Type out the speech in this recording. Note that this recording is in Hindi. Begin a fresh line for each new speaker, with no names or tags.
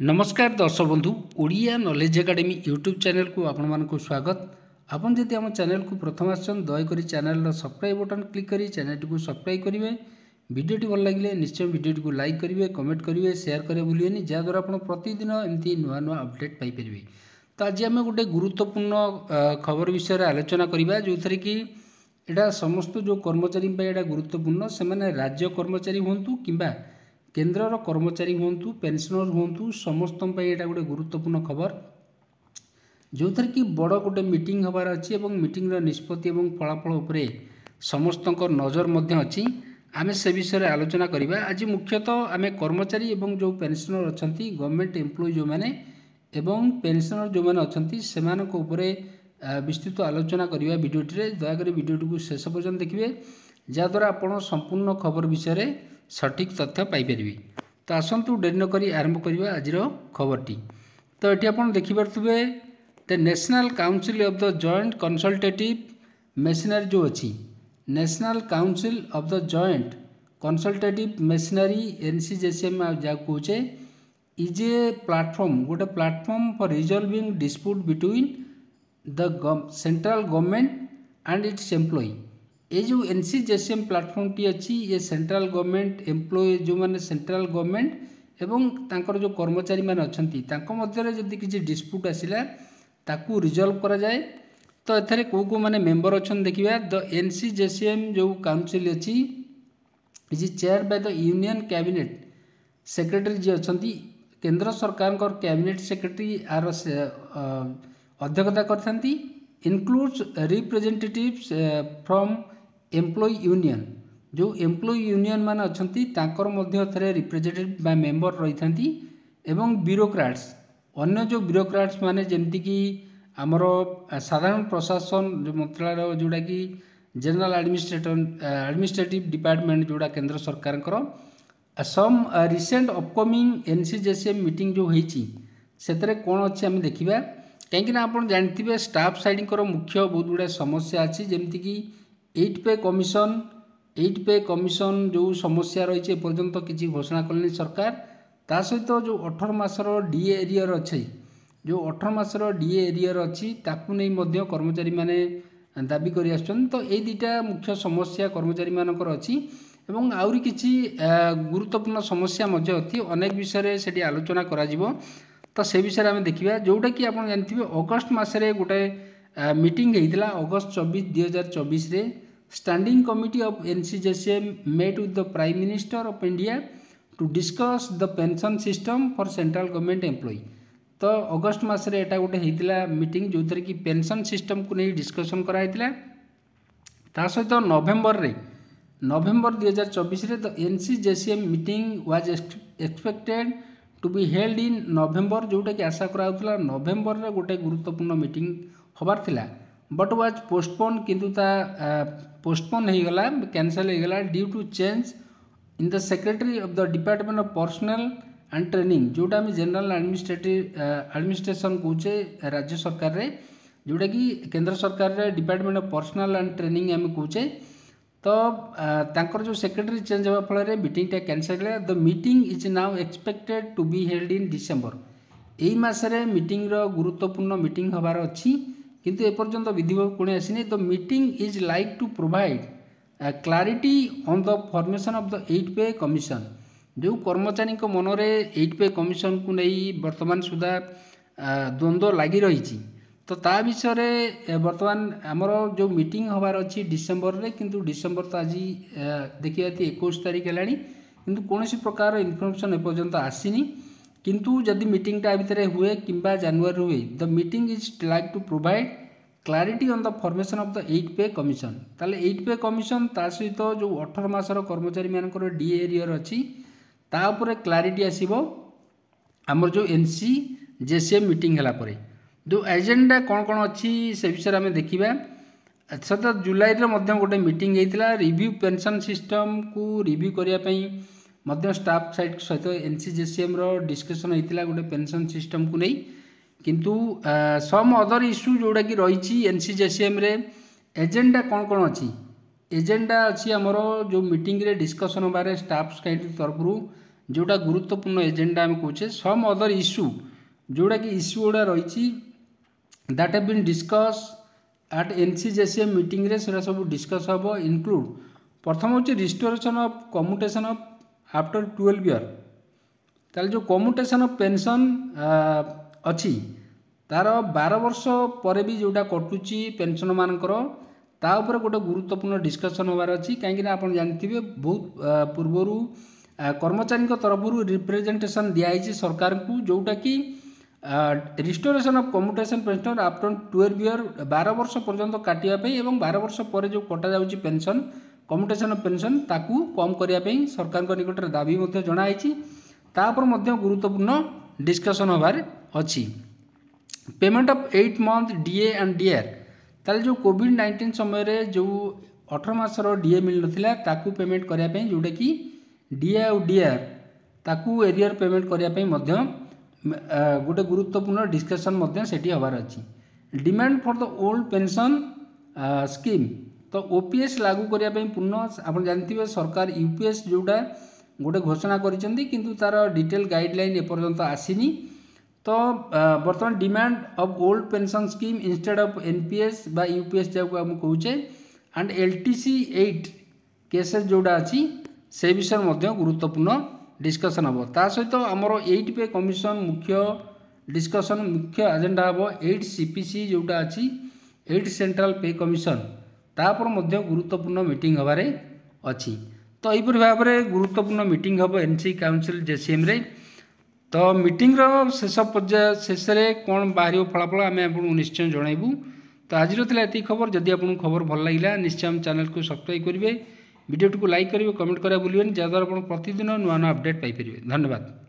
नमस्कार दर्शक बंधु Odia knowledge academy YouTube channel को आपण मानक स्वागत। आपन जदि आम चैनल को प्रथम आसन दयाकोरी चैनल सब्सक्राइब बटन क्लिक करी चैनल को सब्सक्राइब करेंगे। वीडियोटी भल लगे निश्चय वीडियोटी को लाइक करेंगे, कमेंट करेंगे, शेयर करें भूलिए जहाँद्वारा आप प्रतिदिन एमती नुआ नुआ अपडेट पाइपर। तो आज आम गोटे गुरुत्वपूर्ण खबर विषय आलोचना करवा जो थे कि यहाँ समस्त जो कर्मचारी गुरुत्वपूर्ण से राज्य कर्मचारी हूँ कि केन्द्र कर्मचारी हूँ पेंशनर हूँ समस्त यहाँ गोटे गुरुत्वपूर्ण खबर जो थे कि बड़ गोटे मीटिंग हबार अच्छी मीटिंग निष्पत्ति और फलाफल उपरे समस्त नजर अच्छी आम से विषय आलोचना करवा। आज मुख्यतः आम कर्मचारी और जो पेंशनर अच्छा गवर्नमेंट एम्प्लॉय जो मैंने एवं पेंशनर जो मैंने अच्छा से विस्तृत आलोचना करवा वीडियोटी दयाकोरी वीडियोटी को शेष पर्यंत देखिए जहाँद्वारा आप संपूर्ण खबर विषय सठिक तथ्य पाइपर। तो आसतु डेरी नक आरंभ करवा आज खबरटी। तो ये आप देखिपे the national council of the joint consultative machinery जो अच्छी national council of the joint consultative machinery NCJCM जहाँ कहे इज ए प्लेटफॉर्म गोटे platform for resolving dispute between the central government and its employ. ये जो NCJCM प्लेटफॉर्म टी अच्छी ये सेंट्रल गवर्नमेंट एम्प्लॉय जो मैंने सेंट्रल गवर्नमेंट एवं तांकर जो कर्मचारी मैंने अच्छा मध्य जदि किसी डिस्प्यूट आसला ताकू रिजल्व करा जाए। तो एथरे को माने मेंबर अच्छा देखिए द NCJCM जो काउंसिल अच्छी is chair by the union cabinet secretary जी अच्छा केंद्र सरकार कैबिनेट सेक्रेटरी आर अध्यक्षता करथंती includes representatives from employ union जो एम्प्लॉय यूनियन मान अच्छा रिप्रेजेंटेटिव बा मेंबर रही था एवं ब्यूरोक्राट्स अन्य जो ब्यूरोक्राट्स माने जमती कि आमर साधारण प्रशासन जो मंत्रालय जोड़ा कि जनरल एडमिनिस्ट्रेटिव डिपार्टमेंट जोड़ा केंद्र सरकार some recent upcoming NCJCM meeting जो होती से कौन अच्छी आम देखा कहीं आप जानते स्टाफ साइड मुख्य बहुत गुड़ा समस्या अच्छी जमती कि 8 पे कमिशन जो समस्या रही है पर्यंत किसी घोषणा कले सरकार ता सहित जो 18 मासर DA एरियर अच्छे जो 18 मासर DA एरियर अच्छी ताकू नहीं कर्मचारी माने दाबी कर तो ये दुटा मुख्य समस्या कर्मचारी मानकर अच्छी एवं आउरी किसी गुरुत्वपूर्ण समस्या अच्छी अनेक विषय से आलोचना करा तो से विषय आम देखा जोटा कि आप जानते अगस्ट मसरे गोटे मीटिंग होता अगस्त 24 2024 रे standing committee of NCJCM met with the prime minister of India to discuss the pension system for central government employ. तो अगस्ट मसरे एटा गोटे होता मीटिंग जो थे कि पेंशन सिस्टम को नहीं डिस्कसन कराइला ता सहित नवेम्बर 2024 रे the NCJCM meeting was expected to be held in November जोटा कि आशा करा नवेम्बर रे गोटे गुरुत्वपूर्ण मीटिंग हबार थिला बट वाज पोस्टपोन किंतु पोस्टपोन हो गला कैंसल हो गला due to change in the secretary of the department of personnel and training जोटा आम जनरल एडमिनिस्ट्रेशन कहे राज्य सरकार रे जोटा कि केंद्र सरकार रे department of personnel and training आम कहे तो तांकर जो सेक्रेटरी चेंज होगा फल मीटिंगटा कैंसल है। The meeting is now expected to be held in December यही मसरे मीटिंग गुरुत्वपूर्ण मीटिंग हबार अच्छी किंतु एपर्यंत विधिवत कौन आसनी। The meeting is like to provide clarity on the formation of the 8 pay commission जो कर्मचारी मनरे 8 पे कमिशन को नहीं वर्तमान सुधा द्वंद्व लगी रही तो ता विषय बर्तमान आमर जो मीटिंग हबार अच्छी डिसेम्बर रे किंतु डिसेम्बर तो आज देखिए 21 तारीख है किंतु कौन प्रकार इनफर्मेशन एपर्यंत आसीनी किंतु जदि मीटिंगटा भितर हुए कि जनवरी हुए the meeting is like to provide clarity on the formation of the 8 pay commission ताले 8 पे कमिशन ता सहित जो 18 मासर कर्मचारी मानकर DA एरियर अच्छी ता उपरे क्लारिटी आसीबो आमर जो NCJCM मीटिंग हला परे जो एजेंडा कौन कौन अच्छी से विषय आम देखा 7 जुलाई गोटे मीटिंग होता रिव्यू पेंशन सिस्टम को रिव्यू करने स्टाफ साइड सहित NCJCM डिस्कसन होता गोटे पेंशन सिस्टम को नहीं किंतु सम अदर इश्यू जोड़ा कि रही NCJCM रे एजेंडा कौन कौन अच्छी एजेंडा अच्छी आमर जो मीटिंग रे डिस्कसन बारे स्टाफ साइड तरफ जोटा गुरुत्वपूर्ण एजेंडा आम कहे सम अदर इश्यू जोटा कि इश्यू गुड़ा रही that have been discuss at NCJCM meeting रे सेरा सब डिस्कस हम इनक्लूड प्रथम हूँ restoration of commutation of after 12 year ताल जो कम्यूटेशन ऑफ पेंशन अच्छी तार 12 वर्ष पर भी जोटा कटुची पेंशन मानकर ता ऊपर गोटे गुरुत्वपूर्ण डिस्कसन होबार अच्छी कहीं आप जानते बहुत पूर्वर कर्मचारी तरफ रिप्रेजेंटेशन दिखाई सरकार को जोटा कि restoration of commutation pension after 12 year 12 वर्ष पर्यंत काटापी और 12 वर्ष पर जो कटा जाऊँगी पेंशन कम्यूटेशन ऑफ पेंशन ताकू कम करने सरकार निकट में दाबी जनाई तापर गुरुत्वपूर्ण डिस्कसन होबार अच्छी payment of 8 month DA and DR ताल जो कोविड-19 समय रे जो 18 मासर डीए मिल नथिला ताकू पेमेंट करने जोटा कि डीए और डीआर ताकू एरियर पेमेंट करने गोटे गुरुत्वपूर्ण डिस्कसन सेठी होबार अच्छी demand for the old pension scheme तो ओपीएस लागू करने पूर्ण आप जानते सरकार यूपीएस जोटा गोटे घोषणा करिसेंती किंतु तार डिटेल गाइडलाइन एपर्यंत आसीनी तो बर्तमान demand of old pension scheme instead of NPS बा यूपीएस जहाँ आम कहे एंड एलटीसी 8 केसेस जोड़ा अच्छी से विषय में गुरुत्वपूर्ण डिस्कसन हम ता सहित आमर 8 पे कमिशन मुख्य डिस्कसन मुख्य एजेंडा हम 8 सीपीसी जोटा अच्छी 8 सेंट्रल पे कमिशन तापर गुरुत्वपूर्ण मीटिंग हबार अच्छी तो यहीपर भाव में गुरुत्वपूर्ण मीटिंग हम एनसी काउंसिल जेसीएम रे तो मीटिंग शेष पर्याय शेष कौन बाहर फलाफल आम आपको निश्चय जनइबू तो आज ये खबर जदि आपको खबर भल लगे निश्चय हम चैनल को सब्सक्राइब करेंगे वीडियो को लाइक करेंगे कमेंट करा भूलें जहाँद्वारा आप प्रतिदिन नुआ नुआ अपडेट पाइपर। धन्यवाद।